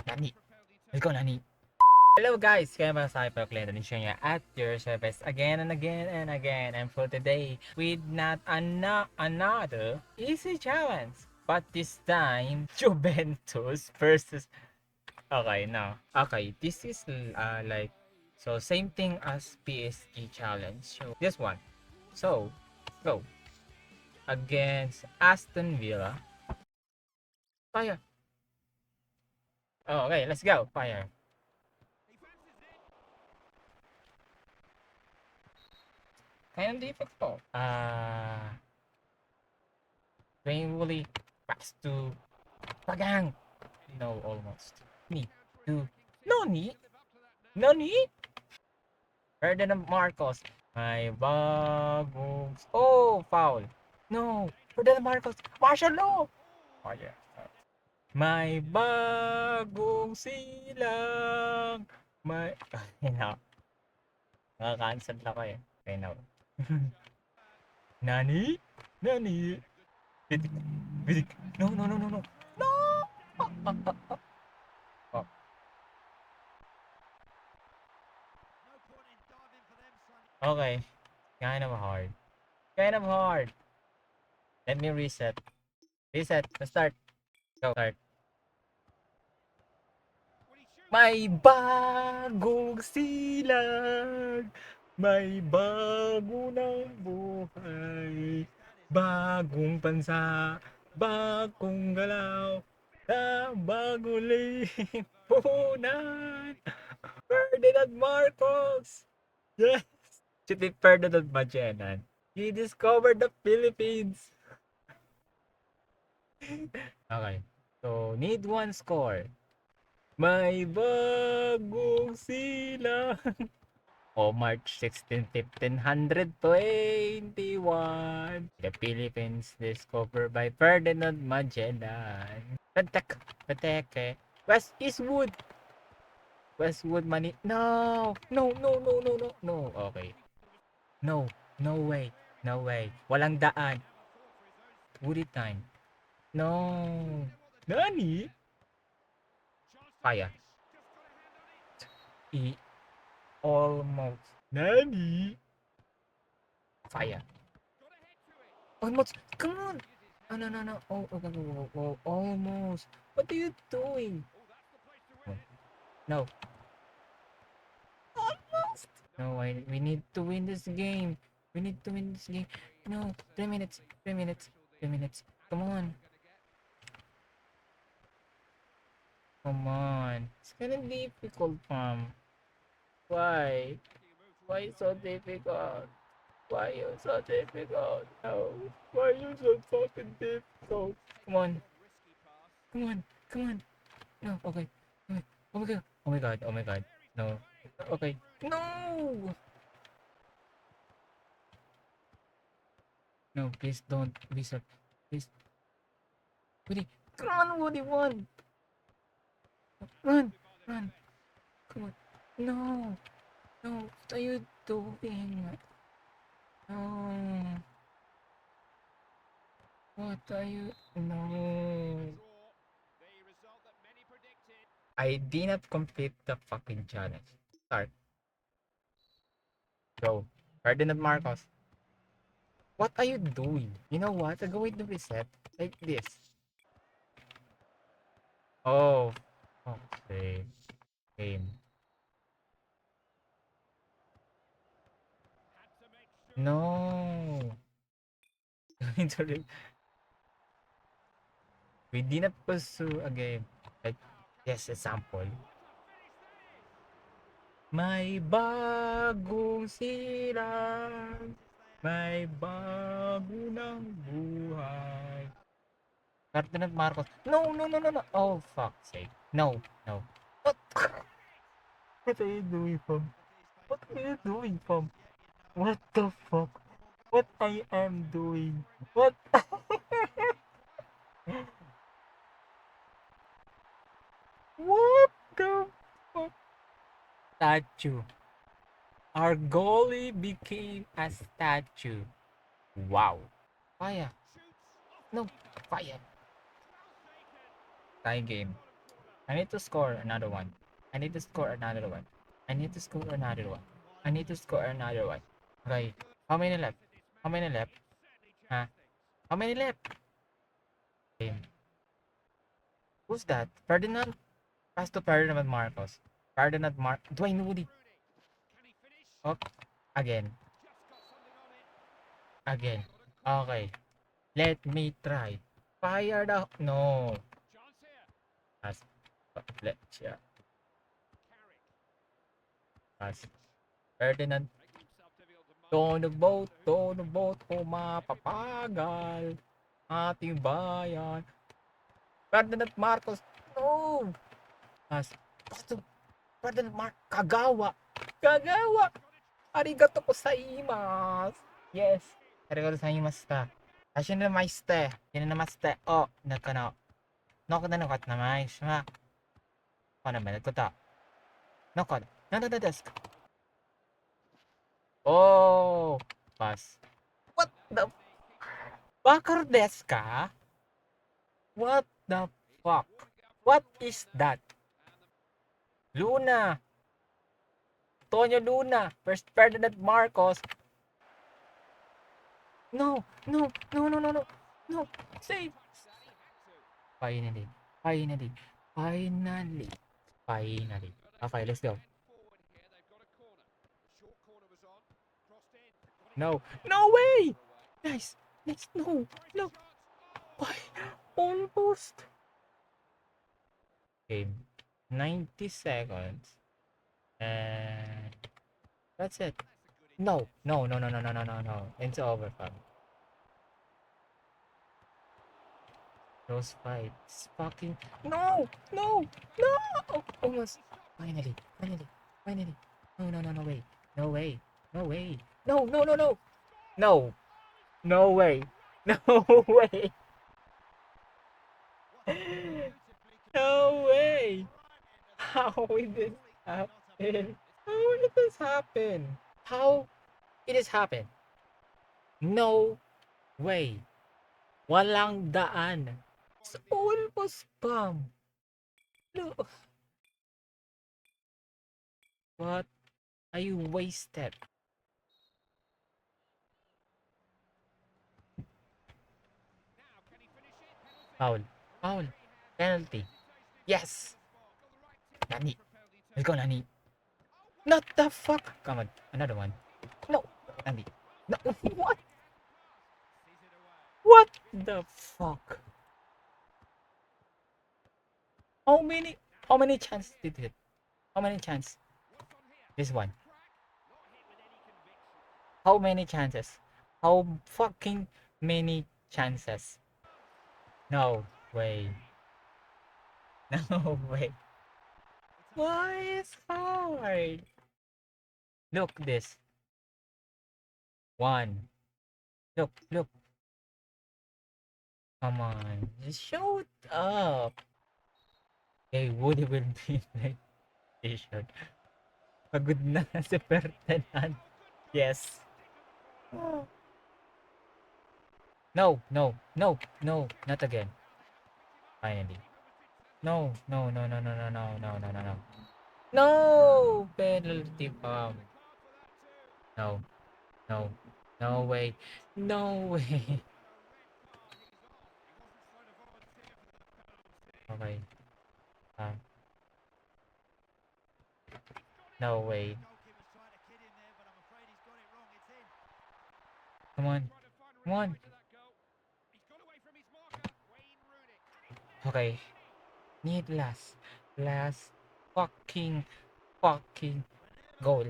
Nani. Let's go, Nani. Hello guys, kaya ba sa Clinton niya at your service again and again and again, and for today with not another easy challenge, but this time Juventus versus. Okay, now okay, this is like, so same thing as PSG challenge, so this one, so go against Aston Villa. Fire. Oh, okay, let's go. Fire. Kind of difficult. Painfully pass to Pagang. No, almost. Need to. No need. No need. Ferdinand Marcos. My bagong. Oh, foul. No. Ferdinand Marcos. Martial law. Oh, yeah. May bagong silang. May. Ay, na. Nakaka-cancel ako eh. Okay, now. Nani? Nani? Bitik. Bitik. No, no, no, no, no. No! Oh, okay. Kind of hard. Kind of hard. Let me reset. Reset. Let's start. Go. Start. May bagong silang. May bago ng buhay. Bagong bansa. Bagong galaw. Na bagong lipunan. Ferdinand Marcos. Yes. Should be Ferdinand Magellan. He discovered the Philippines. Okay. So, need one score. May bagong sila. O March 16, 1521. The Philippines discovered by Ferdinand Magellan. Patek. Pateke. Eastwood. Westwood Mani. No. No, no, no, no, no. No. Okay. No. No way. No way. Walang daan. Woody time. No. Nani? Kaya. Almost. Nani? Fire. Almost. Come on. Oh, no, no, no. Oh, oh, oh, oh, oh, almost. What are you doing? No. Almost. No, we need to win this game. We need to win this game. No. 3 minutes. 3 minutes. 3 minutes. Come on. Come on. It's kind of difficult, fam. Why? Why so difficult? Why you so difficult? No. Why you so fucking difficult? Come on. Come on. Come on. No. Okay. Okay. Oh my god. Oh my god. Oh my god. No. Okay. No. No. Please don't. Please. Please. Woody. Come on, Woody. One. Run. Run. Come on. No. No. What are you doing? No. What are you? No. I did not complete the fucking challenge. Start. Go. Ferdinand Marcos. What are you doing? You know what? I'm going to reset. Like this. Oh. Okay. Game. No. We did not pursue a game. Like, yes, example. May bagong silang. May bago ng buhay. Ferdinand Marcos. No, no, no, no, no. Oh, fuck's sake. No, no. What? What are you doing, fam? What are you doing, fam? What the fuck? What I am doing? What? What the fuck? Statue. Our goalie became a statue. Wow. Fire. No, fire. Tie game. I need to score another one. I need to score another one. I need to score another one. I need to score another one. Okay. How many left? How many left? Huh? How many left? Okay. Who's that? Ferdinand? Pass to Ferdinand Marcos. Ferdinand Dwayne Moody. Oh, again. Again. Okay. Let me try. Fire the... No. Pass. Let's yeah. Pass. Ferdinand. Tono boat, mapapagal. Ating bayan. Ferdinand Marcos. No. Pass. Pass to Ferdinand Kagawa. Kagawa. Arigato gozaimasu. Yes. Arigato gozaimashita. Hashinamashite. Hinamashite. Oh, nakano. Noko na nokot namai shima. Ano ba nagkota? Noko. Nanda desu ka? Oh. Pass. What the? Bakar desu ka? What the fuck? What is that? Luna. Tonyo Luna. First Ferdinand Marcos. No. No. No. No. No. No. No. Save. Finally. Finally. Finally. Finally. Okay, let's go. No. No way! Nice. Nice. No. No. Why? Almost. Game. 90 seconds. And that's it. No. No. No. No. No. No. No. No. No. It's over, fam. Those fights. Fucking. No. No. No. Oh, almost. Finally. Finally. Finally. No. No. No. No way. No way. No way. No. No. No. No. No. No way. No way. No way. How did this happen? How did this happen? How it has happened? No way. Walang daan. It's almost spam. No. What? Are you wasted? Foul. Foul. Penalty. Yes. Nani. Let's go, Nani. Not the fuck. Come on. Another one. No. Nani. No. What? What the fuck? How many? How many chances did it? How many chances? This one. How many chances? How fucking many chances? No way. No way. Why is hard? Look this. One. Look, look. Come on. Just show it up. Okay, Woody will be like t-shirt. Pagod na si Ferdinand. Yes. No, no, no, no, not again. Finally. No, no, no, no, no, no, no, no, no, no, no. No! Penalty bomb. No, no, no way. No way. Okay. Uh, no way. Come on. Come on. Okay. Need last fucking goal.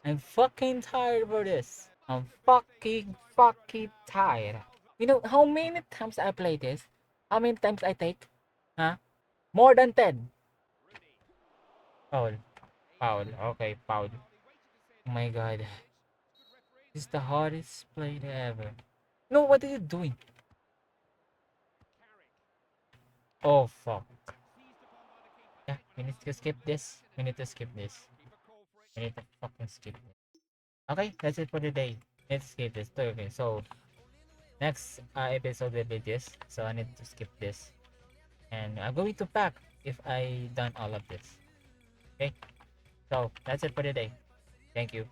I'm fucking tired for this. I'm fucking tired. You know how many times I play this? How many times I take? Huh? More than 10. Foul. Foul. Okay, foul. Oh my god. This is the hardest play ever. No, what are you doing? Oh fuck. Yeah, we need to skip this. We need to skip this. We need to fucking skip this. Okay, that's it for today. Let's skip this. Okay, so next episode will be this. So I need to skip this. And I'm going to pack. if I done all of this. Okay, so that's it for today. Thank you.